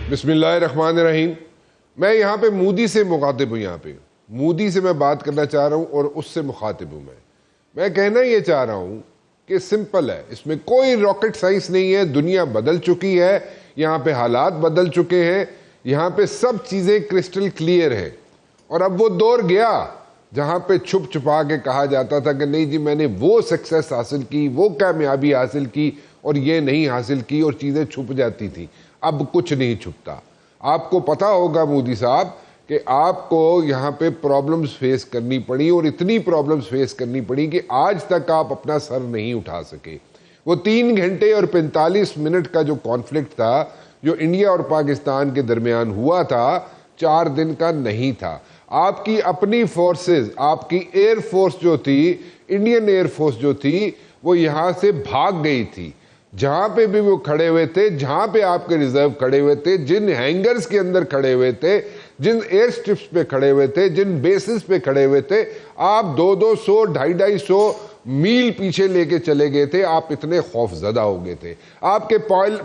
بسم اللہ الرحمن الرحیم. میں یہاں پہ مودی سے مخاطب ہوں. یہاں پہ مودی سے میں بات کرنا چاہ رہا ہوں اور اس سے مخاطب ہوں. میں کہنا یہ چاہ رہا ہوں کہ سمپل ہے, اس میں کوئی راکٹ سائنس نہیں ہے. دنیا بدل چکی ہے, یہاں پہ حالات بدل چکے ہیں, یہاں پہ سب چیزیں کرسٹل کلیئر ہیں. اور اب وہ دور گیا جہاں پہ چھپ چھپا کے کہا جاتا تھا کہ نہیں جی میں نے وہ سکسیس حاصل کی, وہ کامیابی حاصل کی اور یہ نہیں حاصل کی, اور چیزیں چھپ جاتی تھیں. اب کچھ نہیں چھپتا. آپ کو پتا ہوگا مودی صاحب کہ آپ کو یہاں پہ پرابلمز فیس کرنی پڑی, اور اتنی پرابلمز فیس کرنی پڑی کہ آج تک آپ اپنا سر نہیں اٹھا سکے. وہ 3 گھنٹے اور 45 منٹ کا جو کانفلکٹ تھا جو انڈیا اور پاکستان کے درمیان ہوا تھا, 4 دن کا نہیں تھا. آپ کی اپنی فورسز, آپ کی ایئر فورس جو تھی, انڈین ایئر فورس جو تھی, وہ یہاں سے بھاگ گئی تھی. جہاں پہ بھی وہ کھڑے ہوئے تھے, جہاں پہ آپ کے ریزرو کھڑے ہوئے تھے, جن ہینگرز کے اندر کھڑے ہوئے تھے, جن ایئر سٹرپس پہ کھڑے ہوئے تھے, جن بیسز پہ کھڑے ہوئے تھے, آپ 200 250 میل پیچھے لے کے چلے گئے تھے. آپ اتنے خوف زدہ ہو گئے تھے. آپ کے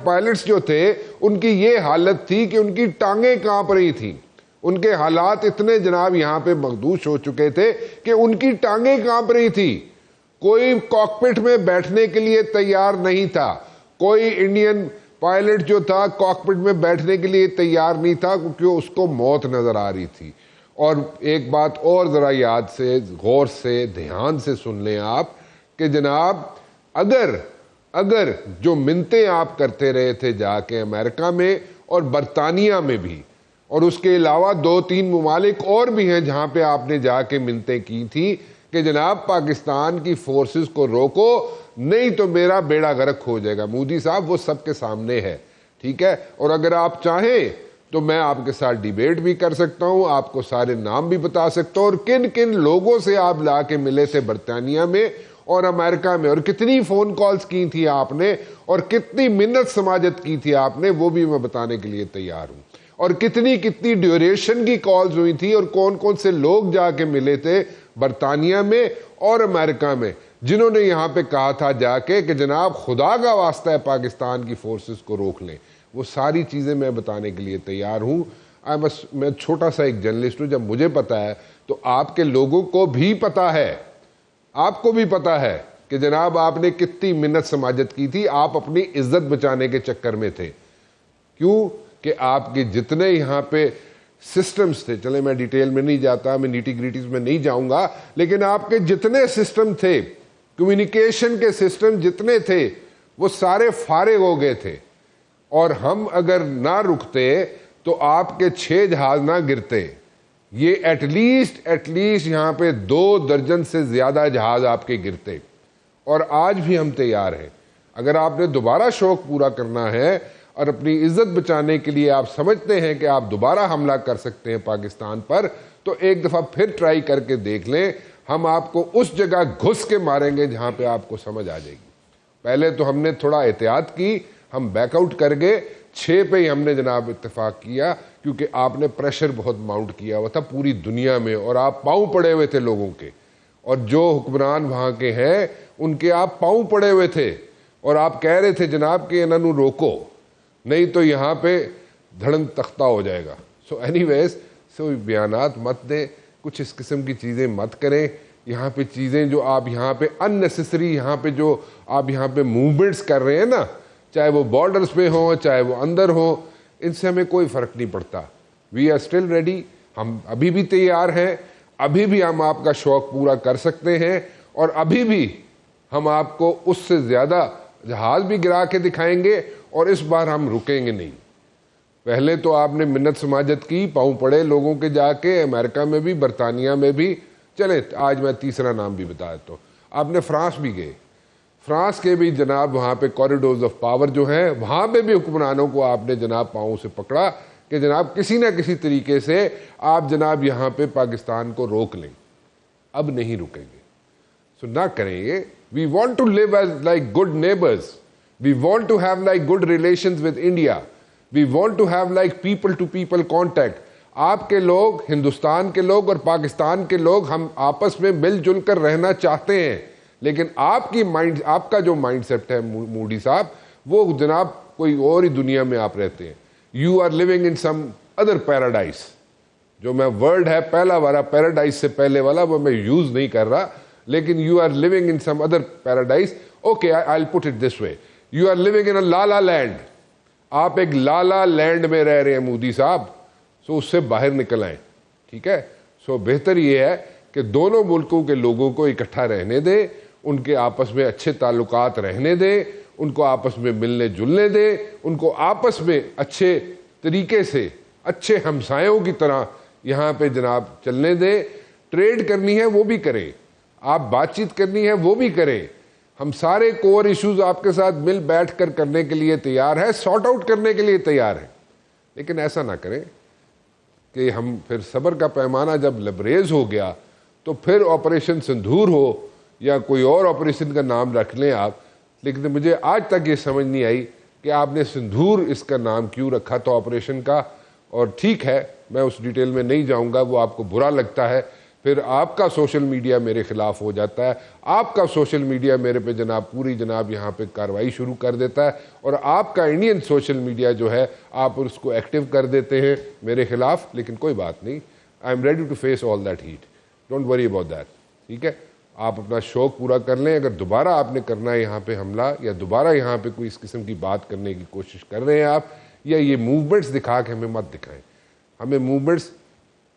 پائلٹس جو تھے ان کی یہ حالت تھی کہ ان کی ٹانگیں کانپ رہی تھیں. ان کے حالات اتنے جناب یہاں پہ مخدوش ہو چکے تھے کہ ان کی ٹانگیں کانپ رہی تھی. کوئی کاکپٹ میں بیٹھنے کے لیے تیار نہیں تھا. کوئی انڈین پائلٹ جو تھا کاکپٹ میں بیٹھنے کے لیے تیار نہیں تھا, کیونکہ اس کو موت نظر آ رہی تھی. اور ایک بات اور ذرا یاد سے, غور سے, دھیان سے سن لیں آپ کہ جناب اگر جو منتیں آپ کرتے رہے تھے جا کے امریکہ میں اور برطانیہ میں بھی, اور اس کے علاوہ 2-3 ممالک اور بھی ہیں جہاں پہ آپ نے جا کے منتیں کی تھی کہ جناب پاکستان کی فورسز کو روکو نہیں تو میرا بیڑا غرق ہو جائے گا. مودی صاحب وہ سب کے سامنے ہے, ٹھیک ہے. اور اگر آپ چاہیں تو میں آپ کے ساتھ ڈیبیٹ بھی کر سکتا ہوں, آپ کو سارے نام بھی بتا سکتا ہوں, اور کن کن لوگوں سے آپ لا کے ملے تھے برطانیہ میں اور امریکہ میں, اور کتنی فون کالز کی تھی آپ نے, اور کتنی منت سماجت کی تھی آپ نے, وہ بھی میں بتانے کے لیے تیار ہوں. اور کتنی ڈیوریشن کی کالز ہوئی تھی, اور کون کون سے لوگ جا کے ملے تھے برطانیہ میں اور امریکہ میں جنہوں نے یہاں پہ کہا تھا جا کے کہ جناب خدا کا واسطہ ہے پاکستان کی فورسز کو روک لیں. وہ ساری چیزیں میں بتانے کے لیے تیار ہوں. میں چھوٹا سا ایک جرنلسٹ ہوں. جب مجھے پتا ہے تو آپ کے لوگوں کو بھی پتا ہے, آپ کو بھی پتا ہے کہ جناب آپ نے کتنی منت سماجت کی تھی. آپ اپنی عزت بچانے کے چکر میں تھے. کیوں کہ آپ کے جتنے یہاں پہ سسٹمز تھے, چلے میں ڈیٹیل میں نہیں جاتا, میں نیٹی گریٹیز میں نہیں جاؤں گا, لیکن آپ کے جتنے سسٹم تھے, کمیونیکیشن کے سسٹم جتنے تھے, وہ سارے فارغ ہو گئے تھے. اور ہم اگر نہ رکتے تو آپ کے 6 جہاز نہ گرتے. یہ ایٹ لیسٹ یہاں پہ 2 درجن سے زیادہ جہاز آپ کے گرتے. اور آج بھی ہم تیار ہیں. اگر آپ نے دوبارہ شوق پورا کرنا ہے اور اپنی عزت بچانے کے لیے آپ سمجھتے ہیں کہ آپ دوبارہ حملہ کر سکتے ہیں پاکستان پر, تو ایک دفعہ پھر ٹرائی کر کے دیکھ لیں. ہم آپ کو اس جگہ گھس کے ماریں گے جہاں پہ آپ کو سمجھ آ جائے گی. پہلے تو ہم نے تھوڑا احتیاط کی, ہم بیک آؤٹ کر گئے. 6 پہ ہی ہم نے جناب اتفاق کیا, کیونکہ آپ نے پریشر بہت ماؤنٹ کیا ہوا تھا پوری دنیا میں, اور آپ پاؤں پڑے ہوئے تھے لوگوں کے, اور جو حکمران وہاں کے ہیں ان کے آپ پاؤں پڑے ہوئے تھے, اور آپ کہہ رہے تھے جناب کہ انہوں نے روکو نہیں تو یہاں پہ دھڑن تختہ ہو جائے گا. سو اینی ویز بیانات مت دیں, کچھ اس قسم کی چیزیں مت کریں. یہاں پہ چیزیں جو آپ یہاں پہ اننیسیسری یہاں پہ جو آپ یہاں پہ موومنٹس کر رہے ہیں نا, چاہے وہ بارڈرز پہ ہوں چاہے وہ اندر ہوں, ان سے ہمیں کوئی فرق نہیں پڑتا. وی آر اسٹل ریڈی, ہم ابھی بھی تیار ہیں, ابھی بھی ہم آپ کا شوق پورا کر سکتے ہیں, اور ابھی بھی ہم آپ کو اس سے زیادہ جہاز بھی گرا کے دکھائیں گے, اور اس بار ہم رکیں گے نہیں. پہلے تو آپ نے منت سماجت کی, پاؤں پڑے لوگوں کے جا کے, امریکہ میں بھی برطانیہ میں بھی. چلے آج میں تیسرا نام بھی بتا دیتا ہوں. آپ نے فرانس بھی گئے, فرانس کے بھی جناب وہاں پہ کوریڈورز آف پاور جو ہیں, وہاں پہ بھی حکمرانوں کو آپ نے جناب پاؤں سے پکڑا کہ جناب کسی نہ کسی طریقے سے آپ جناب یہاں پہ پاکستان کو روک لیں. اب نہیں رکیں گے, سو نہ کریں گے. We want to live as like good neighbours. We want to have like good relations with India. We want to have like people to people contact. آپ کے لوگ, ہندوستان کے لوگ اور پاکستان کے لوگ, ہم آپس میں مل جل کر رہنا چاہتے ہیں, لیکن آپ کا جو مائنڈ سیٹ ہے مودی صاحب, وہ جناب کوئی اور ہی دنیا میں آپ رہتے ہیں. You are living in some other paradise. جو میں ورڈ ہے پہلا والا پیراڈائز سے پہلے والا وہ میں یوز نہیں کر رہا, لیکن you are living in some other paradise. Okay, I will put it this way, you are living in a lala land. آپ ایک لالا لینڈ میں رہ رہے ہیں مودی صاحب, سو اس سے باہر نکل آئیں. ٹھیک ہے, سو بہتر یہ ہے کہ دونوں ملکوں کے لوگوں کو اکٹھا رہنے دیں, ان کے آپس میں اچھے تعلقات رہنے دیں, ان کو آپس میں ملنے جلنے دیں, ان کو آپس میں اچھے طریقے سے اچھے ہمسایوں کی طرح یہاں پہ جناب چلنے دیں. ٹریڈ کرنی ہے وہ بھی کریں, آپ بات چیت کرنی ہے وہ بھی کریں. ہم سارے کور ایشوز آپ کے ساتھ مل بیٹھ کر کرنے کے لیے تیار ہے, سارٹ آؤٹ کرنے کے لیے تیار ہے. لیکن ایسا نہ کریں کہ ہم پھر صبر کا پیمانہ جب لبریز ہو گیا تو پھر آپریشن سندھور ہو یا کوئی اور آپریشن کا نام رکھ لیں آپ. لیکن مجھے آج تک یہ سمجھ نہیں آئی کہ آپ نے سندھور اس کا نام کیوں رکھا تھا آپریشن کا. اور ٹھیک ہے, میں اس ڈیٹیل میں نہیں جاؤں گا, وہ آپ کو برا لگتا ہے, پھر آپ کا سوشل میڈیا میرے خلاف ہو جاتا ہے, آپ کا سوشل میڈیا میرے پہ جناب پوری جناب یہاں پہ کارروائی شروع کر دیتا ہے, اور آپ کا انڈین سوشل میڈیا جو ہے آپ اس کو ایکٹیو کر دیتے ہیں میرے خلاف. لیکن کوئی بات نہیں, I am ready to face all that hate, don't worry about that. ٹھیک ہے, آپ اپنا شوق پورا کر لیں. اگر دوبارہ آپ نے کرنا ہے یہاں پہ حملہ, یا دوبارہ یہاں پہ کوئی اس قسم کی بات کرنے کی کوشش کر رہے ہیں آپ, یا یہ موومنٹس دکھا کے ہمیں مت دکھائیں. ہمیں موومنٹس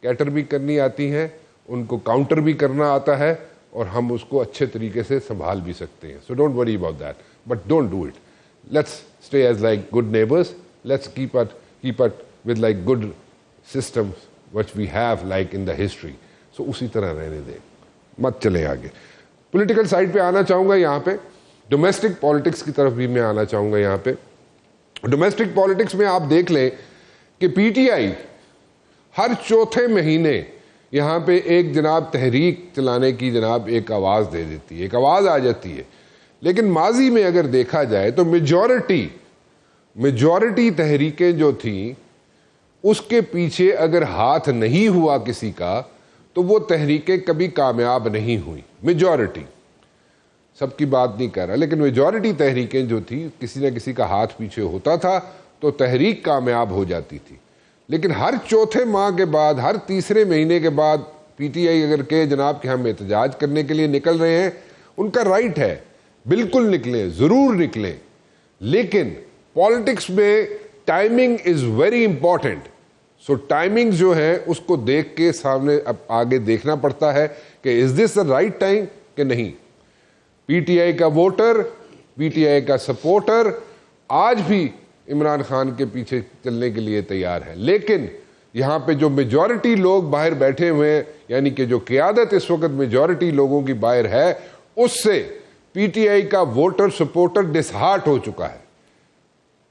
کیٹر بھی کرنی آتی ہیں, ان کو کاؤنٹر بھی کرنا آتا ہے, اور ہم اس کو اچھے طریقے سے سنبھال بھی سکتے ہیں. So don't worry about that, but don't do it. Let's stay as like good neighbours, let's keep it with like good systems which we have like in the history. So اسی طرح رہنے دیں, مت چلیں آگے. پولیٹیکل سائڈ پہ آنا چاہوں گا, یہاں پہ ڈومیسٹک پالیٹکس کی طرف بھی میں آنا چاہوں گا. یہاں پہ ڈومیسٹک پالیٹکس میں آپ دیکھ لیں کہ پی ٹی آئی ہر چوتھے مہینے یہاں پہ ایک جناب تحریک چلانے کی جناب ایک آواز دے دیتی ہے, ایک آواز آ جاتی ہے. لیکن ماضی میں اگر دیکھا جائے تو میجورٹی تحریکیں جو تھیں اس کے پیچھے اگر ہاتھ نہیں ہوا کسی کا تو وہ تحریکیں کبھی کامیاب نہیں ہوئی. میجورٹی, سب کی بات نہیں کر رہا, لیکن میجورٹی تحریکیں جو تھی کسی نہ کسی کا ہاتھ پیچھے ہوتا تھا تو تحریک کامیاب ہو جاتی تھی. لیکن ہر چوتھے ماہ کے بعد, ہر تیسرے مہینے کے بعد پی ٹی آئی اگر کہ جناب کہ ہم احتجاج کرنے کے لیے نکل رہے ہیں, ان کا رائٹ ہے, بالکل نکلیں, ضرور نکلیں. لیکن پالیٹکس میں timing is very important. So timing جو ہے اس کو دیکھ کے سامنے اب آگے دیکھنا پڑتا ہے کہ از دس دا رائٹ ٹائم کہ نہیں. پی ٹی آئی کا ووٹر, پی ٹی آئی کا سپورٹر آج بھی عمران خان کے پیچھے چلنے کے لیے تیار ہے. لیکن یہاں پہ جو میجورٹی لوگ باہر بیٹھے ہوئے ہیں, یعنی کہ جو قیادت اس وقت میجورٹی لوگوں کی باہر ہے, اس سے پی ٹی آئی کا ووٹر سپورٹر ڈسہارٹ ہو چکا ہے.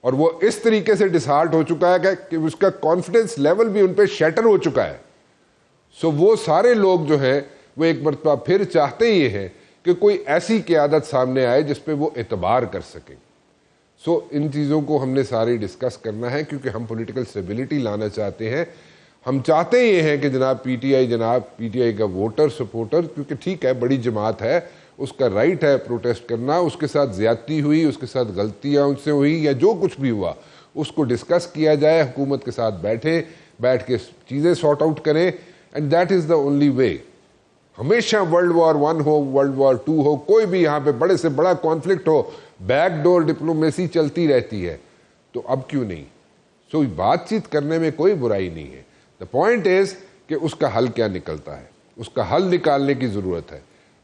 اور وہ اس طریقے سے ڈسہارٹ ہو چکا ہے کہ اس کا کانفیڈنس لیول بھی ان پہ شیٹر ہو چکا ہے. سو وہ سارے لوگ جو ہیں وہ ایک مرتبہ پھر چاہتے یہ ہیں کہ کوئی ایسی قیادت سامنے آئے جس پہ وہ اعتبار کر سکیں. سو ان چیزوں کو ہم نے ساری ڈسکس کرنا ہے, کیونکہ ہم پولیٹیکل اسٹیبلٹی لانا چاہتے ہیں. ہم چاہتے یہ ہیں کہ جناب پی ٹی آئی کا ووٹر سپورٹر, کیونکہ ٹھیک ہے بڑی جماعت ہے, اس کا رائٹ ہے پروٹیسٹ کرنا, اس کے ساتھ زیادتی ہوئی, اس کے ساتھ غلطیاں ان سے ہوئی, یا جو کچھ بھی ہوا اس کو ڈسکس کیا جائے, حکومت کے ساتھ بیٹھ کے چیزیں سارٹ آؤٹ کریں. And that is the only way. ہمیشہ World War I who, World War II ہو, کوئی بھی یہاں پہ بڑے سے بڑا کانفلکٹ ہو, بیک ڈور ڈپلومیسی چلتی رہتی ہے. تو اب کیوں نہیں؟ سو بات چیت کرنے میں کوئی برائی نہیں ہے. دا پوائنٹ از کہ اس کا حل کیا نکلتا ہے, اس کا حل نکالنے کی ضرورت ہے.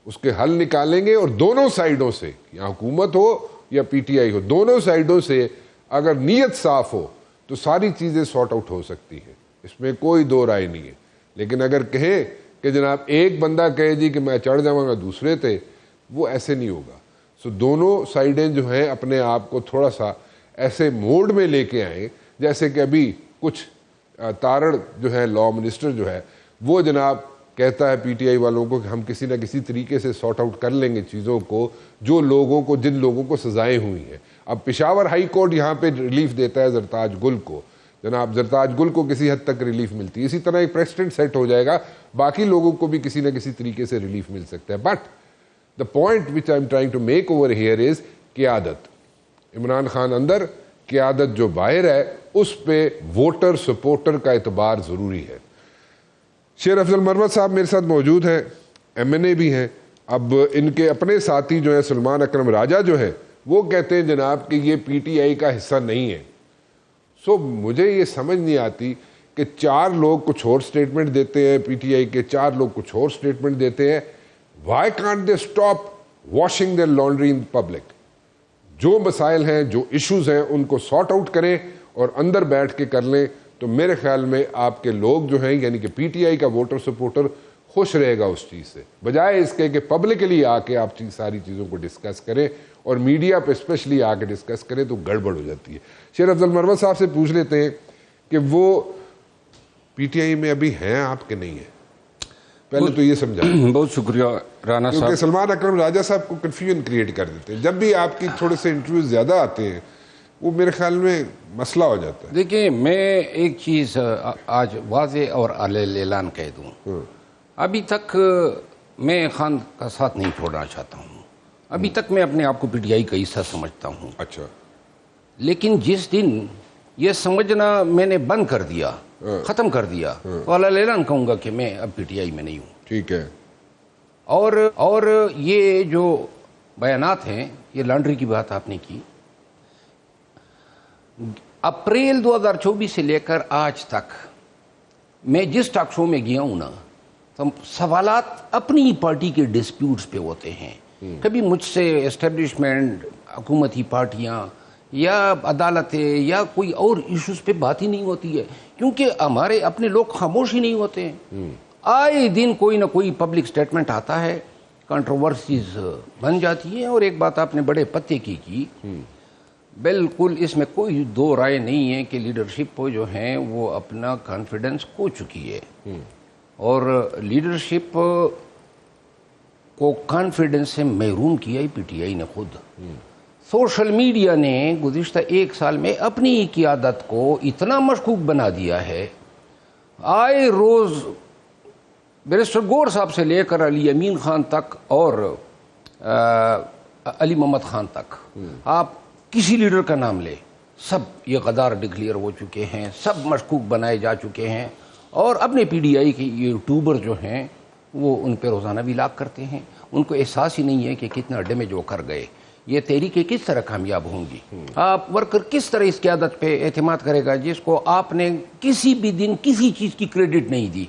اس کے حل نکالیں گے, اور دونوں سائیڈوں سے, یا حکومت ہو یا پی ٹی آئی ہو, دونوں سائیڈوں سے اگر نیت صاف ہو تو ساری چیزیں سارٹ آؤٹ ہو سکتی ہیں. اس میں کوئی دو رائے نہیں ہے. لیکن اگر کہیں کہ جناب ایک بندہ کہے جی کہ میں چڑھ جاؤں گا دوسرے تھے, وہ ایسے نہیں ہوگا. سو دونوں سائیڈیں جو ہیں اپنے آپ کو تھوڑا سا ایسے موڈ میں لے کے آئیں جیسے کہ ابھی کچھ تارڑ جو ہے لا منسٹر جو ہے وہ جناب کہتا ہے پی ٹی آئی والوں کو کہ ہم کسی نہ کسی طریقے سے سارٹ آؤٹ کر لیں گے چیزوں کو, جو لوگوں کو, جن لوگوں کو سزائیں ہوئی ہیں. اب پشاور ہائی کورٹ یہاں پہ ریلیف دیتا ہے زرتاج گل کو, جناب زرتاج گل کو کسی حد تک ریلیف ملتی ہے. اسی طرح ایک پریسیڈنٹ سیٹ ہو جائے گا, باقی لوگوں کو بھی کسی نہ کسی طریقے سے ریلیف مل سکتا ہے. But the point which I am trying to make over here is قیادت. عمران خان اندر, قیادت جو باہر ہے اس پہ ووٹر سپورٹر کا اعتبار ضروری ہے. شیر افضل مروت صاحب میرے ساتھ موجود ہیں, MNA بھی ہیں. اب ان کے اپنے ساتھی جو ہیں سلمان اکرم راجہ جو ہیں وہ کہتے ہیں جناب کہ یہ PTI کا حصہ نہیں ہے. سو مجھے یہ سمجھ نہیں آتی کہ 4 لوگ کچھ اور سٹیٹمنٹ دیتے ہیں PTI کے, 4 لوگ کچھ اور سٹیٹمنٹ دیتے ہیں. Why can't they stop washing their laundry in public؟ جو مسائل ہیں, جو ایشوز ہیں, ان کو سارٹ آؤٹ کریں اور اندر بیٹھ کے کر لیں, تو میرے خیال میں آپ کے لوگ جو ہیں یعنی کہ PTI کا ووٹر سپورٹر خوش رہے گا اس چیز سے, بجائے اس کے کہ پبلکلی آ کے آپ ساری چیزوں کو ڈسکس کریں اور میڈیا پہ اسپیشلی آ کے ڈسکس کریں تو گڑبڑ ہو جاتی ہے. شیر افضل مروت صاحب سے پوچھ لیتے ہیں کہ وہ PTI میں ابھی ہیں آپ کے نہیں ہیں, پہلے تو یہ سمجھائیں. بہت شکریہ رانا صاحب. کیونکہ سلمان اکرم راجہ صاحب کو کنفیوژن کریٹ کر دیتے ہیں, جب بھی آپ کی تھوڑے سے انٹرویوز زیادہ آتے ہیں وہ میرے خیال میں مسئلہ ہو جاتا ہے. دیکھیں میں ایک چیز آج واضح اور اعلان کہہ دوں, ابھی تک میں خان کا ساتھ نہیں چھوڑنا چاہتا ہوں. ابھی تک میں اپنے آپ کو PTI کا حصہ سمجھتا ہوں. اچھا. لیکن جس دن یہ سمجھنا میں نے بند کر دیا, ختم کر دیا, تو اعلان کہوں گا کہ میں اب PTI میں نہیں ہوں. ٹھیک ہے. اور یہ جو بیانات ہیں, یہ لانڈری کی بات آپ نے کی, اپریل 2024 سے لے کر آج تک میں جس ٹاک شو میں گیا ہوں نا, تو سوالات اپنی پارٹی کے ڈسپیوٹس پہ ہوتے ہیں. کبھی مجھ سے اسٹیبلشمنٹ, حکومتی پارٹیاں یا عدالتیں یا کوئی اور ایشوز پہ بات ہی نہیں ہوتی ہے, کیونکہ ہمارے اپنے لوگ خاموش ہی نہیں ہوتے ہیں. آئے دن کوئی نہ کوئی پبلک سٹیٹمنٹ آتا ہے, کنٹروورسیز بن جاتی ہیں. اور ایک بات آپ نے بڑے پتے کی بالکل اس میں کوئی دو رائے نہیں ہے کہ لیڈرشپ جو ہیں وہ اپنا کانفیڈنس کھو چکی ہے, اور لیڈرشپ کو کانفیڈنس سے محروم کیا ہی PTI نے خود. سوشل میڈیا نے گزشتہ 1 سال میں اپنی قیادت کو اتنا مشکوک بنا دیا ہے. آئے روز بیرسٹر گور صاحب سے لے کر علی امین خان تک اور علی محمد خان تک, آپ کسی لیڈر کا نام لے, سب یہ غدار ڈکلیئر ہو چکے ہیں, سب مشکوک بنائے جا چکے ہیں. اور اپنے PTI کے یوٹیوبر جو ہیں وہ ان پہ روزانہ بھی لاگ کرتے ہیں. ان کو احساس ہی نہیں ہے کہ کتنا ڈیمیج وہ کر گئے. یہ تحریکیں کس طرح کامیاب ہوں گی؟ آپ ورکر کس طرح اس قیادت پہ اعتماد کرے گا جس کو آپ نے کسی بھی دن کسی چیز کی کریڈٹ نہیں دی؟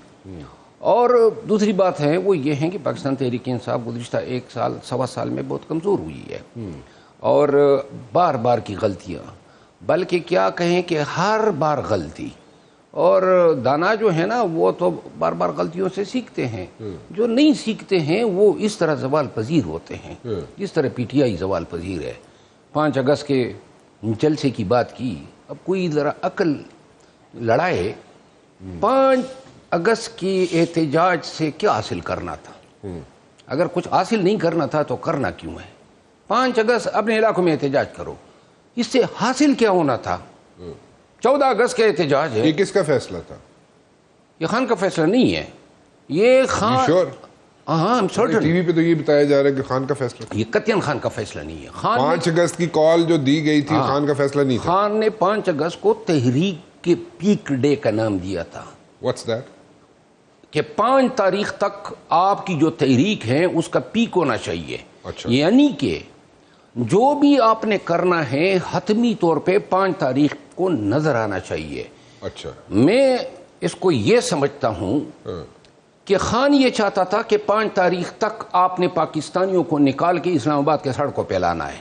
اور دوسری بات ہے وہ یہ ہے کہ پاکستان تحریک انصاف گزشتہ 1 سال 1.25 سال میں بہت کمزور ہوئی ہے, اور بار بار کی غلطیاں, بلکہ کیا کہیں کہ ہر بار غلطی. اور دانا جو ہے نا وہ تو بار بار غلطیوں سے سیکھتے ہیں, جو نہیں سیکھتے ہیں وہ اس طرح زوال پذیر ہوتے ہیں جس طرح PTI زوال پذیر ہے. 5 اگست کے جلسے کی بات کی, اب کوئی ذرا عقل لڑائے. 5 اگست کی احتجاج سے کیا حاصل کرنا تھا؟ اگر کچھ حاصل نہیں کرنا تھا تو کرنا کیوں ہے؟ 5 اگست اپنے علاقوں میں احتجاج کرو, اس سے حاصل کیا ہونا تھا؟ 14 اگست کا احتجاج ہے. یہ کس کا فیصلہ تھا؟ یہ خان کا فیصلہ نہیں ہے. یہ خان, ہاں ٹی وی پہ تو یہ بتایا جا رہا ہے کہ خان کا فیصلہ تھا. یہ قطعاً خان کا فیصلہ نہیں ہے. 5 اگست کی کال جو دی گئی تھی خان کا فیصلہ نہیں تھا. خان نے 5 اگست کو تحریک کے پیک ڈے کا نام دیا تھا. What's that؟ کہ 5 تاریخ تک آپ کی جو تحریک ہے اس کا پیک ہونا چاہیے. یعنی کہ جو بھی آپ نے کرنا ہے حتمی طور پہ 5 تاریخ کو نظر آنا چاہیے. اچھا. میں اس کو یہ سمجھتا ہوں کہ خان یہ چاہتا تھا کہ 5 تاریخ تک آپ نے پاکستانیوں کو نکال کے اسلام آباد کے سڑکوں پہ لانا ہے.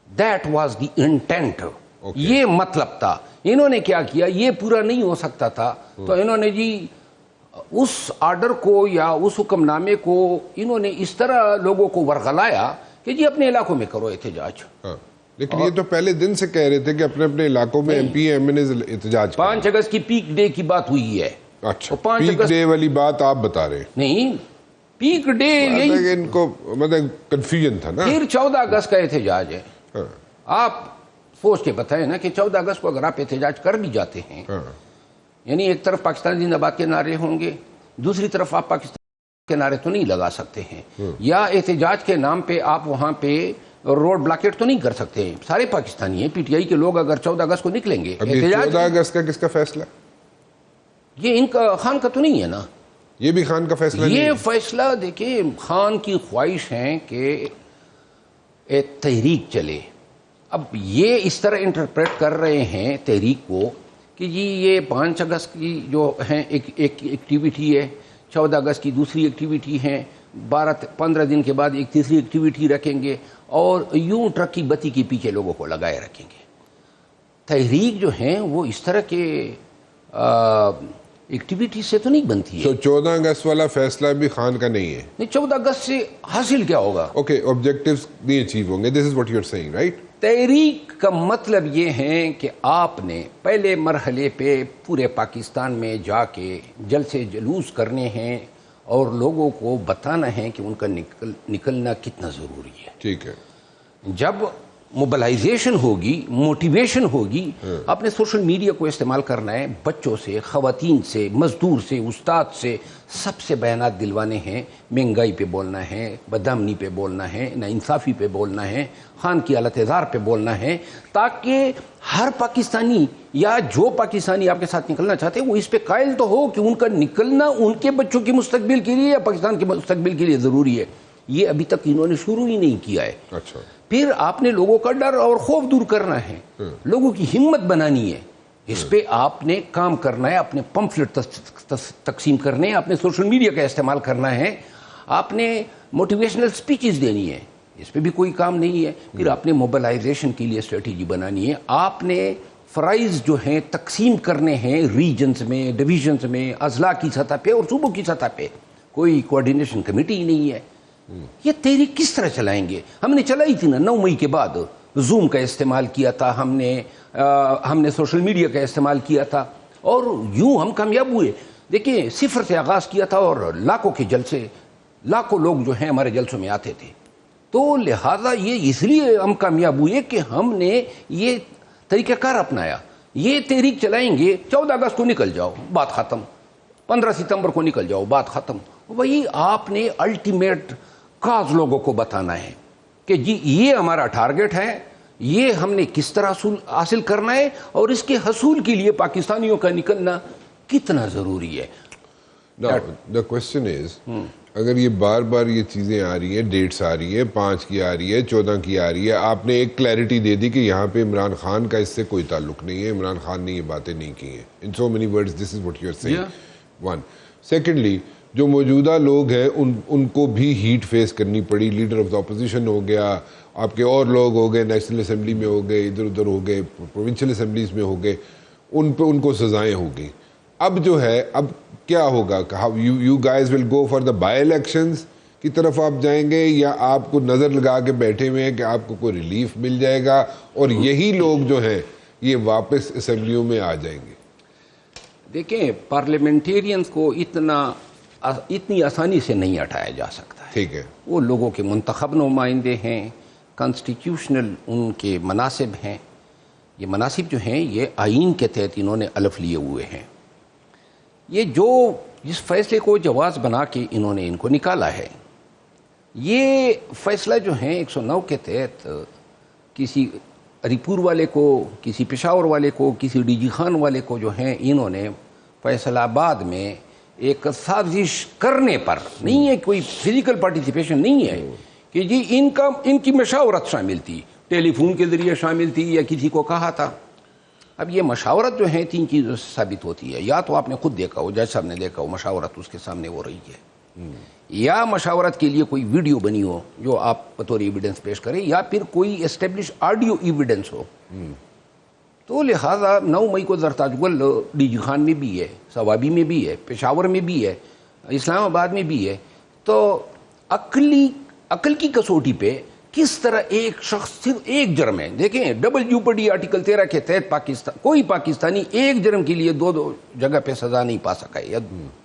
That was the intent. یہ مطلب تھا. انہوں نے کیا کیا, یہ پورا نہیں ہو سکتا تھا تو انہوں نے جی اس آرڈر کو یا اس حکم نامے کو انہوں نے اس طرح لوگوں کو ورغلایا کہ جی اپنے علاقوں میں کرو احتجاج. لیکن یہ تو پہلے دن سے کہہ رہے تھے کہ اپنے اپنے علاقوں میں MP MNA احتجاج. 5 اگست کی پیک ڈے کی بات ہوئی ہے. اچھا, پیک ڈے والی بات آپ بتا رہے ہیں؟ نہیں, پیک ڈے یہی ان کو مطلب کنفیوژن تھا نا. پھر 14 اگست کا احتجاج ہے. آپ سوچ کے بتائیں نا کہ 14 اگست کو اگر آپ احتجاج کر بھی جاتے ہیں, یعنی ایک طرف پاکستان زندہ باد کے نعرے ہوں گے, دوسری طرف آپ پاکستان کے نعرے تو نہیں لگا سکتے ہیں. یا احتجاج کے نام پہ آپ وہاں پہ روڈ بلاکیٹ تو نہیں کر سکتے. سارے پاکستانی ہیں, پی ٹی آئی کے لوگ اگر 14 اگست کو نکلیں گے. 14 اگست کا کس کا فیصلہ؟ یہ ان کا خان کا تو نہیں ہے نا, یہ بھی خان کا فیصلہ نہیں ہے. یہ فیصلہ دیکھیں خان کی خواہش ہے کہ ایک تحریک چلے. اب یہ اس طرح انٹرپریٹ کر رہے ہیں تحریک کو کہ جی یہ 5 اگست کی جو ہیں ایک ایکٹیویٹی ہے, 14 اگست کی دوسری ایکٹیویٹی ہے, 15 دن کے بعد ایک تیسری ایکٹیویٹی رکھیں گے, اور یوں ٹرک کی بتی کے پیچھے لوگوں کو لگائے رکھیں گے. تحریک جو ہیں وہ اس طرح کے ایکٹیویٹی سے تو نہیں بنتی ہے. تو 14 اگست والا فیصلہ بھی خان کا نہیں ہے. نہیں, 14 اگست سے حاصل کیا ہوگا؟ اوکے, آبجیکٹیوز نہیں اچیو ہوں گے. This is what you are seeing, right? تحریک کا مطلب یہ ہے کہ آپ نے پہلے مرحلے پہ پورے پاکستان میں جا کے جلسے جلوس کرنے ہیں اور لوگوں کو بتانا ہے کہ ان کا نکلنا کتنا ضروری ہے. ٹھیک ہے. جب موبلائزیشن ہوگی, موٹیویشن ہوگی, آپ نے سوشل میڈیا کو استعمال کرنا ہے, بچوں سے, خواتین سے, مزدور سے, استاد سے, سب سے بیانات دلوانے ہیں. مہنگائی پہ بولنا ہے, بدامنی پہ بولنا ہے, ناانصافی پہ بولنا ہے, خان کی اعلیٰ اعتزار پہ بولنا ہے, تاکہ ہر پاکستانی یا جو پاکستانی آپ کے ساتھ نکلنا چاہتے ہیں وہ اس پہ قائل تو ہو کہ ان کا نکلنا ان کے بچوں کے مستقبل کے لیے یا پاکستان کے مستقبل کے لیے ضروری ہے. یہ ابھی تک انہوں نے شروع ہی نہیں کیا ہے. اچھا. پھر آپ نے لوگوں کا ڈر اور خوف دور کرنا ہے, لوگوں کی ہمت بنانی ہے. اس پہ آپ نے کام کرنا ہے, اپنے پمفلٹ تقسیم کرنے ہیں, اپنے سوشل میڈیا کا استعمال کرنا ہے, آپ نے موٹیویشنل سپیچز دینی ہے, اس پہ بھی کوئی کام نہیں ہے. پھر آپ نے موبلائزیشن کے لیے اسٹریٹجی بنانی ہے, آپ نے فرائض جو ہیں تقسیم کرنے ہیں ریجنز میں, ڈویژنز میں, اضلاع کی سطح پہ اور صوبوں کی سطح پہ. کوئی کوارڈینیشن کمیٹی ہی نہیں ہے. یہ تحریک کس طرح چلائیں گے؟ ہم نے چلائی تھی نا 9 مئی کے بعد, زوم کا استعمال کیا تھا ہم نے سوشل میڈیا کا استعمال کیا تھا, اور یوں ہم کامیاب ہوئے. دیکھیں 0 سے آغاز کیا تھا اور لاکھوں کے جلسے, لاکھوں لوگ جو ہیں ہمارے جلسوں میں آتے تھے. تو لہذا یہ اس لیے ہم کامیاب ہوئے کہ ہم نے یہ طریقہ کار اپنایا. یہ تحریک چلائیں گے, 14 اگست کو نکل جاؤ, بات ختم. 15 ستمبر کو نکل جاؤ, بات ختم. وہی آپ نے الٹیمیٹ کاز لوگوں کو بتانا ہے کہ جی یہ ہمارا ٹارگٹ ہے, یہ ہم نے کس طرح حاصل کرنا ہے, اور اس کے حصول کے لیے پاکستانیوں کا نکلنا کتنا ضروری ہے. The question is, اگر یہ بار بار یہ چیزیں آ رہی ہیں, ڈیٹس آ رہی ہیں, 5 کی آ رہی ہے, 14 کی آ رہی ہے, آپ نے ایک کلیئرٹی دے دی کہ یہاں پہ عمران خان کا اس سے کوئی تعلق نہیں ہے, عمران خان نے یہ باتیں نہیں کی ہیں. In so many words, this is what you are saying. One. Secondly, جو موجودہ لوگ ہیں ان کو بھی ہیٹ فیس کرنی پڑی. لیڈر آف دا اپوزیشن ہو گیا, آپ کے اور لوگ ہو گئے, نیشنل اسمبلی میں ہو گئے, ادھر ادھر ہو گئے, پروونشل اسمبلیز میں ہو گئے, ان کو سزائیں ہو گئی. اب جو ہے اب کیا ہوگا؟ You guys will go for the by elections کی طرف آپ جائیں گے, یا آپ کو نظر لگا کے بیٹھے ہوئے ہیں کہ آپ کو کوئی ریلیف مل جائے گا اور یہی لوگ جو ہیں یہ واپس اسمبلیوں میں آ جائیں گے؟ دیکھیں پارلیمنٹیرینز کو اتنی آسانی سے نہیں ہٹایا جا سکتا ہے. ٹھیک ہے. وہ لوگوں کے منتخب نمائندے ہیں, کانسٹیٹیوشنل ان کے مناصب ہیں. یہ مناصب جو ہیں یہ آئین کے تحت انہوں نے الف لیے ہوئے ہیں. یہ جو جس فیصلے کو جواز بنا کے انہوں نے ان کو نکالا ہے, یہ فیصلہ جو ہیں 109 کے تحت کسی علی پور والے کو, کسی پشاور والے کو, کسی ڈی جی خان والے کو جو ہیں انہوں نے فیصل آباد میں ایک سازش کرنے پر نہیں ہے, کوئی فزیکل پارٹیسپیشن نہیں ہے کہ جی ان کی مشاورت شامل تھی, ٹیلی فون کے ذریعے شامل تھی یا کسی کو کہا تھا. اب یہ مشاورت جو ہے 3 چیزوں سے ثابت ہوتی ہے. یا تو آپ نے خود دیکھا ہو, جج صاحب نے دیکھا ہو مشاورت اس کے سامنے ہو رہی ہے, یا مشاورت کے لیے کوئی ویڈیو بنی ہو جو آپ بطور ایویڈنس پیش کریں, یا پھر کوئی اسٹیبلش آڈیو ایویڈنس ہو. تو لہٰذا 9 مئی کو زرتاج گل ڈی جی خان میں بھی ہے, سوابی میں بھی ہے, پشاور میں بھی ہے, اسلام آباد میں بھی ہے. تو عقل کی کسوٹی پہ کس طرح ایک شخص صرف ایک جرم ہے, دیکھیں WPD آرٹیکل 13 کے تحت کوئی پاکستانی ایک جرم کے لیے 2 جگہ پہ سزا نہیں پا سکا ہے, یا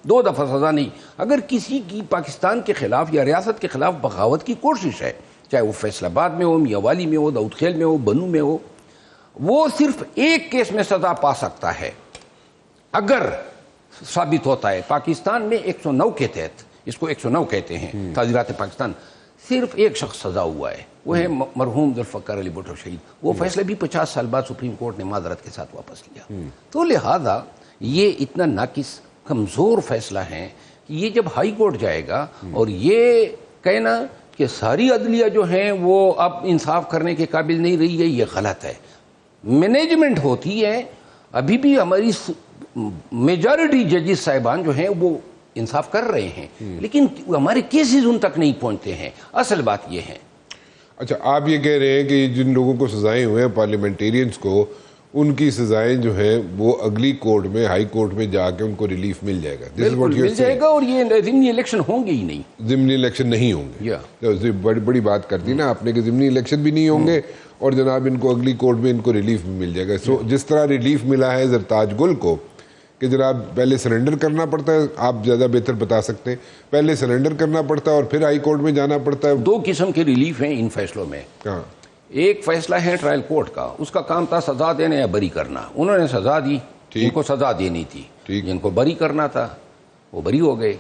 2 دفعہ سزا نہیں. اگر کسی کی پاکستان کے خلاف یا ریاست کے خلاف بغاوت کی کوشش ہے, چاہے وہ فیصل آباد میں ہو, میاوالی میں ہو, داؤد خیل میں ہو, بنو میں ہو, وہ صرف ایک کیس میں سزا پا سکتا ہے اگر ثابت ہوتا ہے. پاکستان میں 109 کے تحت, اس کو 109 کہتے ہیں تعزیرات پاکستان, صرف ایک شخص سزا ہوا ہے، وہ ہے مرحوم ذوالفقار علی بھٹو شہید. وہ فیصلہ بھی 50 سال بعد سپریم کورٹ نے معذرت کے ساتھ واپس لیا. تو لہذا یہ اتنا ناقص کمزور فیصلہ ہے کہ یہ جب ہائی کورٹ جائے گا اور یہ کہنا کہ ساری عدلیہ جو ہیں وہ اب انصاف کرنے کے قابل نہیں رہی ہے، یہ غلط ہے. مینجمنٹ ہوتی ہے، ابھی بھی ہماری میجارٹی ججز صاحبان جو ہیں وہ انصاف کر رہے ہیں، لیکن ہمارے کیسز ان تک نہیں پہنچتے ہیں. اصل بات یہ ہے. اچھا، آپ یہ کہہ رہے ہیں کہ جن لوگوں کو سزائیں ہوئے ہیں پارلیمنٹیرینز کو، ان کی سزائیں جو ہیں وہ اگلی کورٹ میں، ہائی کورٹ میں جا کے ان کو ریلیف مل جائے گا. مل جائے گا، اور یہ ضمنی الیکشن ہوں گے ہی نہیں. ضمنی الیکشن نہیں ہوں گے. بڑی بات کر دی نا آپ نے کہ ضمنی الیکشن بھی نہیں ہوں گے، اور جناب ان کو اگلی کورٹ میں ان کو ریلیف بھی مل جائے گا. سو جس طرح ریلیف ملا ہے زرتاج گل کو کہ جناب پہلے سرنڈر کرنا پڑتا ہے، آپ زیادہ بہتر بتا سکتے ہیں، پہلے سرنڈر کرنا پڑتا ہے اور پھر ہائی کورٹ میں جانا پڑتا ہے. 2 قسم کے ریلیف ہیں ان فیصلوں میں. ہاں، ایک فیصلہ ہے ٹرائل کورٹ کا، اس کا کام تھا سزا دینا یا بری کرنا. انہوں نے سزا دی، ان کو سزا دینی تھی. جن کو بری کرنا تھا وہ بری ہو گئے.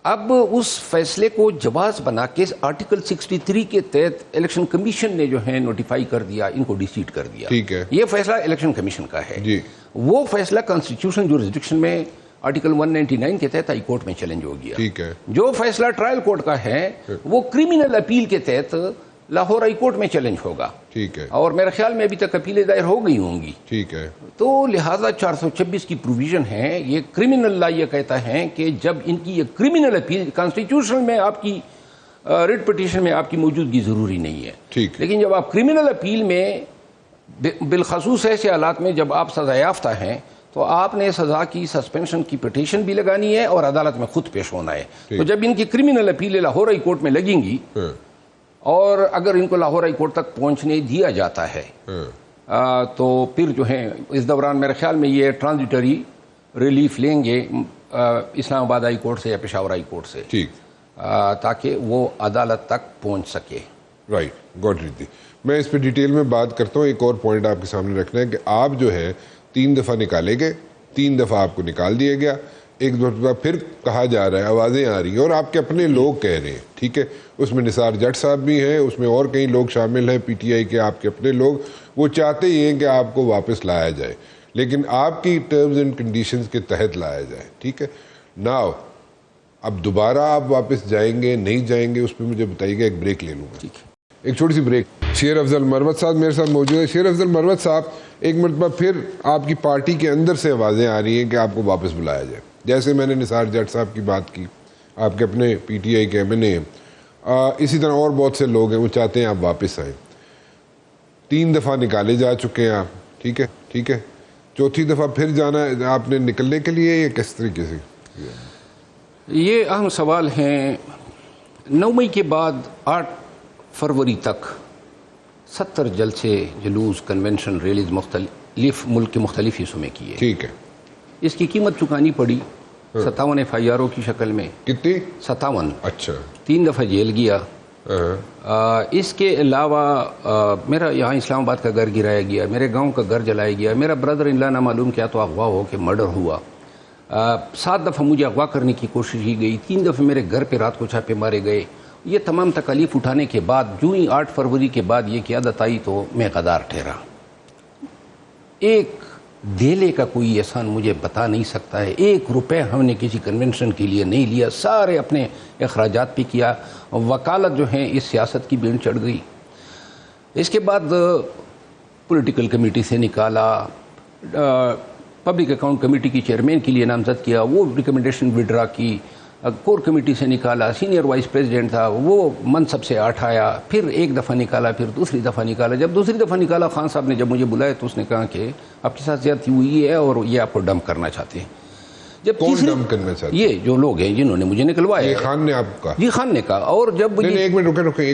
اب اس فیصلے کو جواز بنا کے آرٹیکل 63 کے تحت الیکشن کمیشن نے جو ہے نوٹیفائی کر دیا، ان کو ڈیسیٹ کر دیا. ٹھیک ہے، یہ فیصلہ الیکشن کمیشن کا ہے. جی، وہ فیصلہ کانسٹیٹیوشن جورسڈکشن میں آرٹیکل 199 کے تحت ہائی کورٹ میں چیلنج ہو گیا. ٹھیک ہے. جو فیصلہ ٹرائل کورٹ کا ہے وہ کرمنل اپیل کے تحت لاہور ہائی کورٹ میں چیلنج ہوگا. ٹھیک ہے. اور میرے خیال میں ابھی تک اپیلیں دائر ہو گئی ہوں گی. ٹھیک ہے. تو لہٰذا 426 کی پروویژن ہے، یہ کرمنل لا یہ کہتا ہے کہ جب ان کی یہ کرمنل اپیل، کانسٹیٹیوشن میں آپ کی ریٹ پٹیشن میں آپ کی موجودگی ضروری نہیں ہے، ٹھیک، لیکن جب آپ کرمنل اپیل میں بالخصوص ایسے حالات میں جب آپ سزا یافتہ ہیں تو آپ نے سزا کی سسپینشن کی پٹیشن بھی لگانی ہے اور عدالت میں خود پیش ہونا ہے. تو جب ان کی کرمنل اپیلیں لاہور ہائی کورٹ میں لگیں گی اور اگر ان کو لاہور ہائی کورٹ تک پہنچنے دیا جاتا ہے تو پھر جو ہے اس دوران میرے خیال میں یہ ٹرانزیٹری ریلیف لیں گے اسلام آباد ہائی کورٹ سے یا پشاور ہائی کورٹ سے، ٹھیک، تاکہ وہ عدالت تک پہنچ سکے. Right, got it. میں اس پہ ڈیٹیل میں بات کرتا ہوں. ایک اور پوائنٹ آپ کے سامنے رکھنا ہے کہ آپ جو ہے 3 دفعہ نکالے گئے، 3 دفعہ آپ کو نکال دیا گیا، ایک دفعہ پھر کہا جا رہا ہے، آوازیں آ رہی ہیں اور آپ کے اپنے لوگ کہہ رہے ہیں. ٹھیک ہے، اس میں نثار جٹ صاحب بھی ہیں، اس میں اور کئی لوگ شامل ہیں، پی ٹی آئی کے آپ کے اپنے لوگ. وہ چاہتے ہی ہیں کہ آپ کو واپس لایا جائے، لیکن آپ کی ٹرمز اینڈ کنڈیشنز کے تحت لایا جائے. ٹھیک ہے. ناؤ اب دوبارہ آپ واپس جائیں گے نہیں جائیں گے اس پہ مجھے بتائیے گا. ایک بریک لے لوں گا. ٹھیک ہے، ایک چھوٹی سی بریک. شیر افضل مروت صاحب میرے ساتھ موجود ہے. شیر افضل مروت صاحب، ایک مرتبہ پھر آپ کی پارٹی کے اندر سے آوازیں آ رہی ہیں کہ آپ کو واپس بلایا جائے. جیسے میں نے نثار جٹ صاحب کی بات کی، آپ کے اپنے پی ٹی آئی کے ایم این اے، اسی طرح اور بہت سے لوگ ہیں وہ چاہتے ہیں آپ واپس آئیں. 3 دفعہ نکالے جا چکے ہیں آپ. ٹھیک ہے، ٹھیک ہے. 4تھی دفعہ پھر جانا ہے آپ نے نکلنے کے لیے یا کس طریقے سے؟ یہ اہم سوال ہیں. 9 مئی کے بعد 8 فروری تک 70 جلسے، جلوس، کنونشن، ریلیز مختلف ملک کے مختلف حصوں میں کیے. ٹھیک ہے. اس کی قیمت چکانی پڑی 57 FIRوں کی شکل میں. کتنی؟ 57. اچھا. 3 دفعہ جیل گیا. اس کے علاوہ میرا یہاں اسلام آباد کا گھر گرایا گیا، میرے گاؤں کا گھر جلایا گیا، میرا بردر ان لا نہ معلوم کیا تو اغوا ہو کہ مرڈر ہوا. 7 دفعہ مجھے اغوا کرنے کی کوشش کی گئی. 3 دفعہ میرے گھر پہ رات کو چھاپے مارے گئے. یہ تمام تکالیف اٹھانے کے بعد جو ہی 8 فروری کے بعد یہ قیادت آئی تو میں غدار ٹھہرا. ایک دھیلے کا کوئی احسان مجھے بتا نہیں سکتا ہے. 1 روپے ہم نے کسی کنونشن کے لیے نہیں لیا، سارے اپنے اخراجات پہ کیا. وکالت جو ہے اس سیاست کی بین چڑھ گئی. اس کے بعد پولیٹیکل کمیٹی سے نکالا، پبلک اکاؤنٹ کمیٹی کی چیئرمین کے لیے نامزد کیا، وہ ریکمنڈیشن وڈرا کی. کور کمیٹی سے نکالا، سینئر وائس پریزیڈنٹ تھا، وہ منصب سے ہٹایا. پھر 1 دفعہ نکالا، پھر دوسری دفعہ نکالا. جب دوسری دفعہ نکالا، خان صاحب نے جب مجھے بلایا تو اس نے کہا کہ آپ کے ساتھ زیادتی ہوئی ہے اور یہ آپ کو ڈمپ کرنا چاہتے ہیں. جب کون ڈمپ کرنا چاہتے ہیں؟ یہ جو لوگ ہیں جنہوں نے مجھے نکلوایا. یہ خان نے آپ کہا؟ جی خان نے کہا. اور جب ایک منٹ رکیں.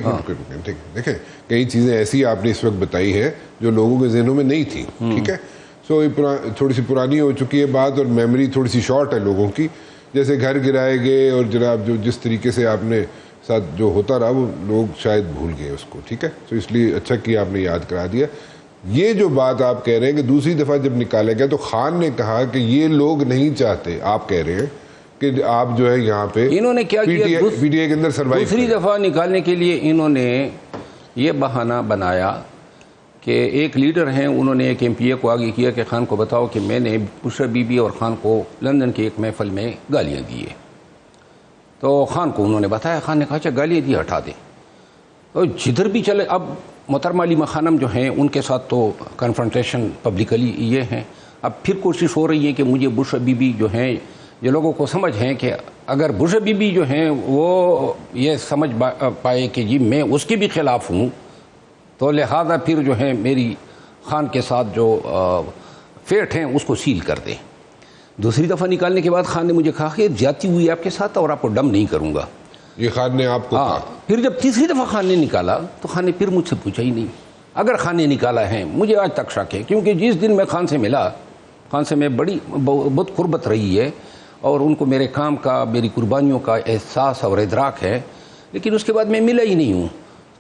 ٹھیک، دیکھیں کئی چیزیں ایسی آپ نے اس وقت بتائی ہیں جو لوگوں کے ذہنوں میں نہیں تھی. ٹھیک ہے. سو تھوڑی سی پرانی ہو چکی ہے بات اور میموری تھوڑی سی شارٹ ہے لوگوں کی. جیسے گھر گرائے گئے اور جناب جو جس طریقے سے آپ نے ساتھ جو ہوتا رہا وہ لوگ شاید بھول گئے اس کو. ٹھیک ہے. تو اس لیے اچھا کہ آپ نے یاد کرا دیا. یہ جو بات آپ کہہ رہے ہیں کہ دوسری دفعہ جب نکالا گیا تو خان نے کہا کہ یہ لوگ نہیں چاہتے، آپ کہہ رہے ہیں کہ آپ جو ہے یہاں پہ انہوں نے کیا کیا پی ٹی آئی کے اندر سروائیو دوسری دفعہ نکالنے کے لیے انہوں نے یہ بہانہ بنایا کہ ایک لیڈر ہیں، انہوں نے ایک ایم پی اے کو آگے کیا کہ خان کو بتاؤ کہ میں نے بشرا بی بی اور خان کو لندن کے ایک محفل میں گالیاں دی ہے. تو خان کو انہوں نے بتایا، خان نے کہا اچھا گالیاں دی ہٹا دیں. اور جدھر بھی چلے، اب محترمہ علیمہ خانم جو ہیں ان کے ساتھ تو کنفرنٹیشن پبلکلی یہ ہیں. اب پھر کوشش ہو رہی ہے کہ مجھے بشرا بی بی جو ہیں، جو لوگوں کو سمجھ ہیں کہ اگر بشرا بی بی جو ہیں وہ یہ سمجھ پائے کہ جی میں اس کے بھی خلاف ہوں، تو لہذا پھر جو ہے میری خان کے ساتھ جو فیٹ ہیں اس کو سیل کر دیں. دوسری دفعہ نکالنے کے بعد خان نے مجھے کہا کہ زیادتی ہوئی آپ کے ساتھ اور آپ کو ڈم نہیں کروں گا. یہ خان نے آپ کو کہا؟ پھر جب تیسری دفعہ خان نے نکالا تو خان نے پھر مجھ سے پوچھا ہی نہیں. اگر خان نے نکالا ہے، مجھے آج تک شک ہے، کیونکہ جس دن میں خان سے ملا، خان سے میں بہت قربت رہی ہے اور ان کو میرے کام کا، میری قربانیوں کا احساس اور ادراک ہے، لیکن اس کے بعد میں ملا ہی نہیں ہوں.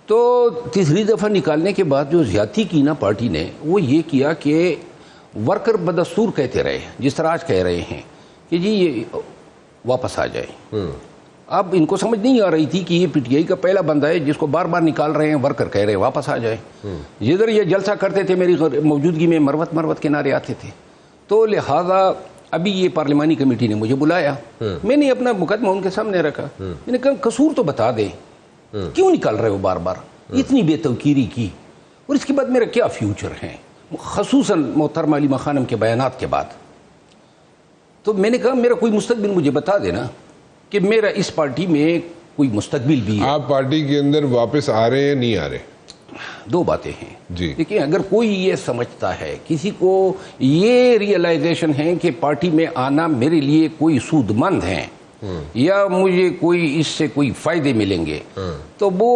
تو تیسری دفعہ نکالنے کے بعد جو زیادتی کی نا پارٹی نے، وہ یہ کیا کہ ورکر بدستور کہتے رہے، جس طرح آج کہہ رہے ہیں کہ جی یہ واپس آ جائے. اب ان کو سمجھ نہیں آ رہی تھی کہ یہ پی ٹی آئی کا پہلا بندہ ہے جس کو بار بار نکال رہے ہیں، ورکر کہہ رہے ہیں واپس آ جائے. جدھر یہ جلسہ کرتے تھے میری موجودگی میں مروت کے نعرے آتے تھے. تو لہذا ابھی یہ پارلیمانی کمیٹی نے مجھے بلایا، میں نے اپنا مقدمہ ان کے سامنے رکھا. میں نے کہا قصور تو بتا دیں، کیوں نکال رہے ہو بار بار، اتنی بے توقیری کی، اور اس کے بعد میرا کیا فیوچر ہے، خصوصاً محترمہ علیمہ خانم کے بیانات کے بعد. تو میں نے کہا میرا کوئی مستقبل مجھے بتا دینا کہ میرا اس پارٹی میں کوئی مستقبل بھی ہے. آپ پارٹی کے اندر واپس آ رہے ہیں نہیں آ رہے؟ دو باتیں ہیں جی. دیکھیں، اگر کوئی یہ سمجھتا ہے، کسی کو یہ ریئلائزیشن ہے کہ پارٹی میں آنا میرے لیے کوئی سود مند ہے یا مجھے کوئی اس سے کوئی فائدے ملیں گے، تو وہ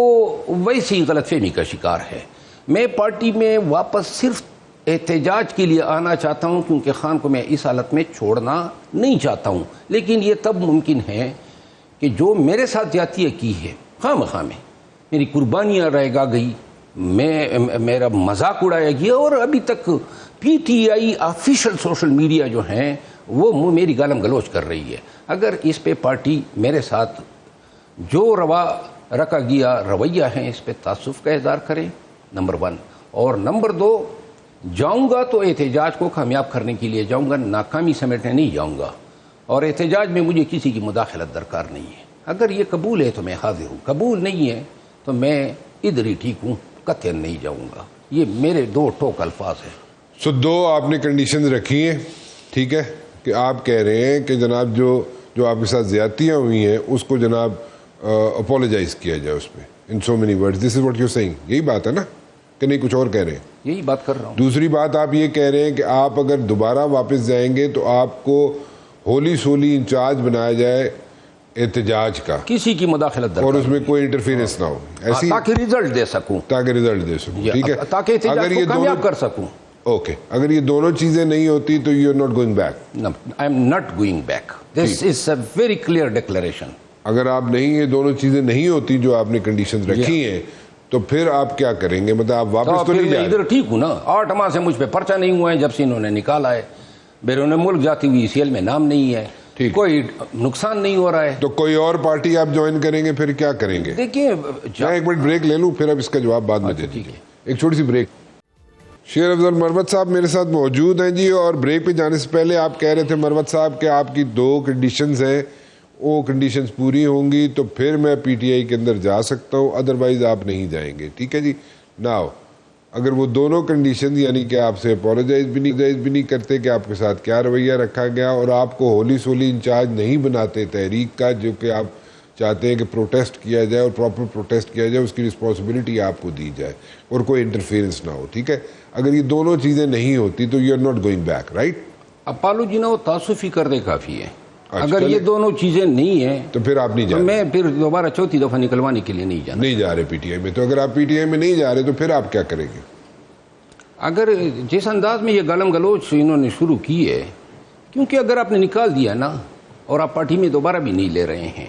ویسی غلط فہمی کا شکار ہے. میں پارٹی میں واپس صرف احتجاج کے لیے آنا چاہتا ہوں، کیونکہ خان کو میں اس حالت میں چھوڑنا نہیں چاہتا ہوں. لیکن یہ تب ممکن ہے کہ جو میرے ساتھ زیادتی کی ہے، خواہ مخواہ میں میری قربانیاں رہ گئی، میرا مذاق اڑایا گیا، اور ابھی تک P T I official social media جو ہیں وہ میری گالم گلوچ کر رہی ہے. اگر اس پہ پارٹی میرے ساتھ جو رکھا گیا رویہ ہے اس پہ تعصب کا اظہار کرے، نمبر 1. اور نمبر 2، جاؤں گا تو احتجاج کو کامیاب کرنے کے لیے جاؤں گا، ناکامی سمیٹنے نہیں جاؤں گا. اور احتجاج میں مجھے کسی کی مداخلت درکار نہیں ہے. اگر یہ قبول ہے تو میں حاضر ہوں، قبول نہیں ہے تو میں ادھر ہی ٹھیک ہوں، قطعاً نہیں جاؤں گا. یہ میرے 2 ٹوک الفاظ ہیں. سو 2 آپ نے کنڈیشنز رکھی ہیں، ٹھیک ہے، کہ آپ کہہ رہے ہیں کہ جناب جو آپ کے ساتھ زیادتیاں ہوئی ہیں اس کو جناب اپولوجائز کیا جائے اس پہ، in so many words. This is what you seeing. یہی بات ہے نا کہ نہیں کچھ اور کہہ رہے ہیں؟ یہی بات کر رہا ہوں. دوسری بات آپ یہ کہہ رہے ہیں کہ آپ اگر دوبارہ واپس جائیں گے تو آپ کو ہولی سولی انچارج بنایا جائے احتجاج کا، کسی کی مداخلت اور اس میں کوئی انٹرفیئرنس نہ ہو، ایسی تاکہ رزلٹ دے سکوں، ٹھیک ہے، تاکہ احتجاج کو کامیاب کر سکوں. اوکے. اگر یہ دونوں چیزیں نہیں ہوتی تو you are not going back. I am not going back. This is a very clear declaration. اگر آپ نہیں، یہ دونوں چیزیں نہیں ہوتی جو آپ نے کنڈیشنز رکھی ہیں، تو پھر آپ کیا کریں گے؟ مطلب آپ واپس تو نہیں جا رہے؟ ادھر ٹھیک ہوں نا. 8 ماہ سے مجھ پہ پرچہ نہیں ہوا ہے جب سے انہوں نے نکالا ہے. بیرون ملک جاتی ہوئی CL میں نام نہیں ہے، کوئی نقصان نہیں ہو رہا ہے. تو کوئی اور پارٹی آپ جوائن کریں گے، پھر کیا کریں گے؟ دیکھیے میں ایک منٹ بریک لے لوں، پھر اب اس کا جواب بعد میں دے دیجیے. ایک چھوٹی سی بریک. شیر افضل مروت صاحب میرے ساتھ موجود ہیں جی. اور بریک پہ جانے سے پہلے آپ کہہ رہے تھے مروت صاحب کہ آپ کی 2 کنڈیشنز ہیں، وہ کنڈیشنز پوری ہوں گی تو پھر میں پی ٹی آئی کے اندر جا سکتا ہوں، ادروائز آپ نہیں جائیں گے. ٹھیک ہے جی. ناؤ اگر وہ دونوں کنڈیشن، یعنی کہ آپ سے اپولوجائز بھی نہیں کرتے کہ آپ کے ساتھ کیا رویہ رکھا گیا، اور آپ کو ہولی سولی انچارج نہیں بناتے تحریک کا، جو کہ آپ چاہتے ہیں کہ پروٹیسٹ کیا جائے اور پراپر پروٹیسٹ کیا جائے، اس کی رسپانسبلٹی آپ کو دی جائے اور کوئی انٹرفیئرنس نہ ہو. ٹھیک ہے. اگر یہ دونوں چیزیں نہیں ہوتی تو you are not going back, right? Apology نہ ہو، تعصفی کر دے کافی ہے. اگر یہ دونوں چیزیں نہیں ہیں تو پھر آپ نہیں جا رہے. میں پھر دوبارہ 4تھی دفعہ نکلوانے کے لیے نہیں جا رہے پی ٹی آئی میں. تو اگر آپ پی ٹی آئی میں نہیں جا رہے تو پھر آپ کیا کریں گے؟ اگر جس انداز میں یہ گالم گلوچ انہوں نے شروع کی ہے، کیونکہ اگر آپ نے نکال دیا نا اور آپ پارٹی میں دوبارہ بھی نہیں لے رہے ہیں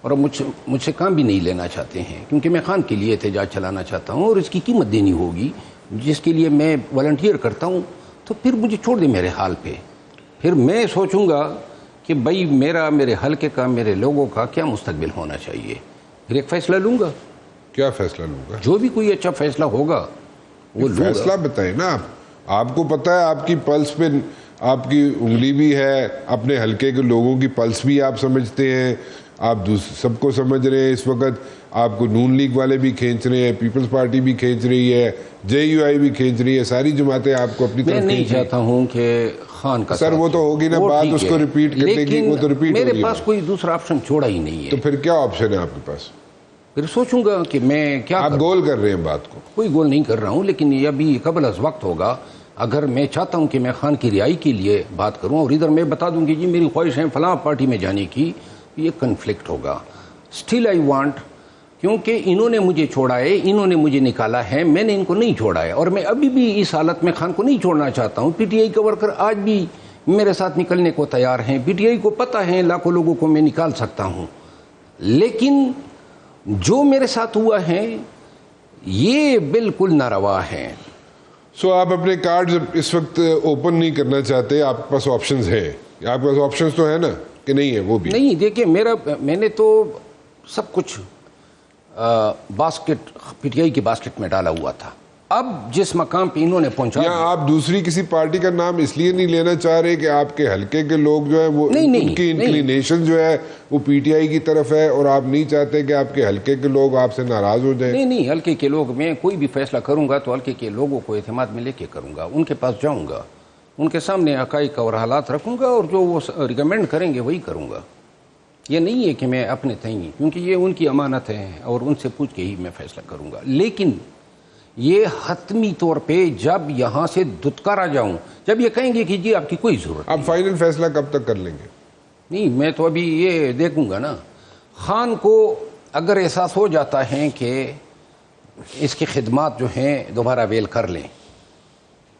اور اب مجھ سے کام بھی نہیں لینا چاہتے ہیں، کیونکہ میں خان کے لیے احتجاج چلانا چاہتا ہوں اور اس کی قیمت دینی ہوگی جس کے لیے میں والنٹیئر کرتا ہوں، تو پھر مجھے چھوڑ دیں میرے حال پہ. پھر میں سوچوں گا کہ کہ بھائی میرے حلقے کا، میرے لوگوں کا کیا مستقبل ہونا چاہیے، پھر ایک فیصلہ لوں گا. کیا فیصلہ لوں گا؟ جو بھی کوئی اچھا فیصلہ ہوگا وہ لوں گا. فیصلہ بتائیں نا آپ کو پتا ہے آپ کی پلس پہ آپ کی انگلی بھی ہے، اپنے حلقے کے لوگوں کی پلس بھی آپ سمجھتے ہیں، آپ سب کو سمجھ رہے ہیں. اس وقت آپ کو نون لیگ والے بھی کھینچ رہے ہیں، پیپلز پارٹی بھی کھینچ رہی ہے، JUI بھی کھینچ رہی ہے، ساری جماعتیں آپ کو اپنی طرف میں نہیں چاہتا ہوں کہ خان کا سر وہ تو ہوگی نا بات، اس کو ریپیٹ کرنے کی، وہ تو ریپیٹ ہوگی. میرے پاس کوئی دوسرا آپشن چھوڑا ہی نہیں ہے. تو پھر کیا آپشن ہے آپ کے پاس؟ پھر سوچوں گا کہ میں کیا آپ گول کر رہے ہیں بات کو. کوئی گول نہیں کر رہا ہوں، لیکن یہ ابھی قبل از وقت ہوگا. اگر میں چاہتا ہوں کہ میں خان کی رہائی کے لیے بات کروں اور ادھر میں بتا دوں کہ جی میری خواہش ہے فلاں پارٹی میں جانے کی، یہ کنفلکٹ ہوگا. اسٹل آئی وانٹ، کیونکہ انہوں نے مجھے چھوڑا ہے، انہوں نے مجھے نکالا ہے، میں نے ان کو نہیں چھوڑا ہے، اور میں ابھی بھی اس حالت میں خان کو نہیں چھوڑنا چاہتا ہوں. PTI کے ورکر آج بھی میرے ساتھ نکلنے کو تیار ہیں. PTI کو پتہ ہے لاکھوں لوگوں کو میں نکال سکتا ہوں، لیکن جو میرے ساتھ ہوا ہے یہ بالکل ناروا ہے. سو آپ اپنے کارڈز اس وقت اوپن نہیں کرنا چاہتے، آپ کے پاس آپشنز ہیں؟ آپ کے پاس آپشنز تو ہیں نا کہ نہیں ہے؟ وہ بھی نہیں. دیکھیں میں نے تو سب کچھ باسکٹ PTI کی باسکٹ میں ڈالا ہوا تھا. اب جس مقام پہ انہوں نے پہنچا، یا آپ دوسری کسی پارٹی کا نام اس لیے نہیں لینا چاہ رہے کہ آپ کے حلقے کے لوگ جو ہے وہ ان کی انکلینیشن جو ہے وہ PTI کی طرف ہے، اور آپ نہیں چاہتے کہ آپ کے حلقے کے لوگ آپ سے ناراض ہو جائیں؟ نہیں، حلقے کے لوگ، میں کوئی بھی فیصلہ کروں گا تو حلقے کے لوگوں کو اعتماد میں لے کے کروں گا. ان کے پاس جاؤں گا، ان کے سامنے حقائق اور حالات رکھوں گا، اور جو وہ ریکمینڈ کریں گے وہی کروں گا. یہ نہیں ہے کہ میں اپنے تئیں، کیونکہ یہ ان کی امانت ہے اور ان سے پوچھ کے ہی میں فیصلہ کروں گا. لیکن یہ حتمی طور پہ جب یہاں سے دتکارا جاؤں، جب یہ کہیں گے کہ جی آپ کی کوئی ضرورت آپ فائنل فیصلہ کب تک کر لیں گے؟ نہیں، میں تو ابھی یہ دیکھوں گا نا. خان کو اگر احساس ہو جاتا ہے کہ اس کی خدمات جو ہیں دوبارہ ویل کر لیں،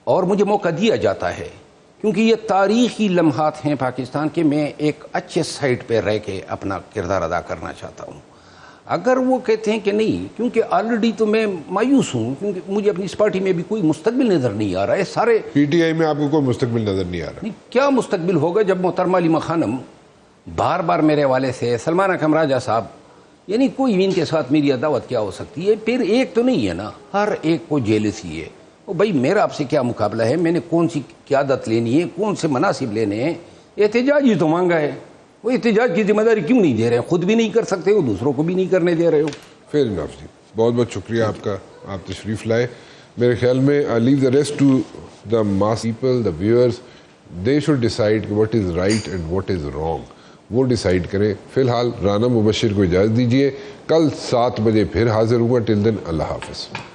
اور مجھے موقع دیا جاتا ہے، کیونکہ یہ تاریخی لمحات ہیں پاکستان کے، میں ایک اچھے سائٹ پہ رہ کے اپنا کردار ادا کرنا چاہتا ہوں. اگر وہ کہتے ہیں کہ نہیں، کیونکہ آلریڈی تو میں مایوس ہوں، کیونکہ مجھے اپنی اس پارٹی میں بھی کوئی مستقبل نظر نہیں آ رہا ہے. سارے PTI میں آپ کو کوئی مستقبل نظر نہیں آ رہا؟ نہیں، کیا مستقبل ہوگا جب محترمہ علیمہ خانم بار بار میرے حوالے سے، سلمان اکرم راجہ صاحب، یعنی کوئی ان کے ساتھ میری عداوت کیا ہو سکتی ہے؟ پھر ایک تو نہیں ہے نا، ہر ایک کو جیلسی ہے. بھائی میرا آپ سے کیا مقابلہ ہے؟ میں نے کون سی قیادت لینی ہے، کون سے مناصب لینے ہیں؟ احتجاج ہی تو مانگا ہے. وہ احتجاج کی ذمہ داری کیوں نہیں دے رہے ہیں؟ خود بھی نہیں کر سکتے ہو، دوسروں کو بھی نہیں کرنے دے رہے ہو. فیئر انف جی، بہت بہت شکریہ آپ کا، آپ تشریف لائے. میرے خیال میں I leave the rest to the mass people, the viewers. They should decide what is right and what is wrong. وہ ڈیسائیڈ کریں. فی الحال رانا مبشر کو اجازت دیجیے، کل 7 بجے پھر حاضر ہوں گا. ٹل دین اللہ حافظ.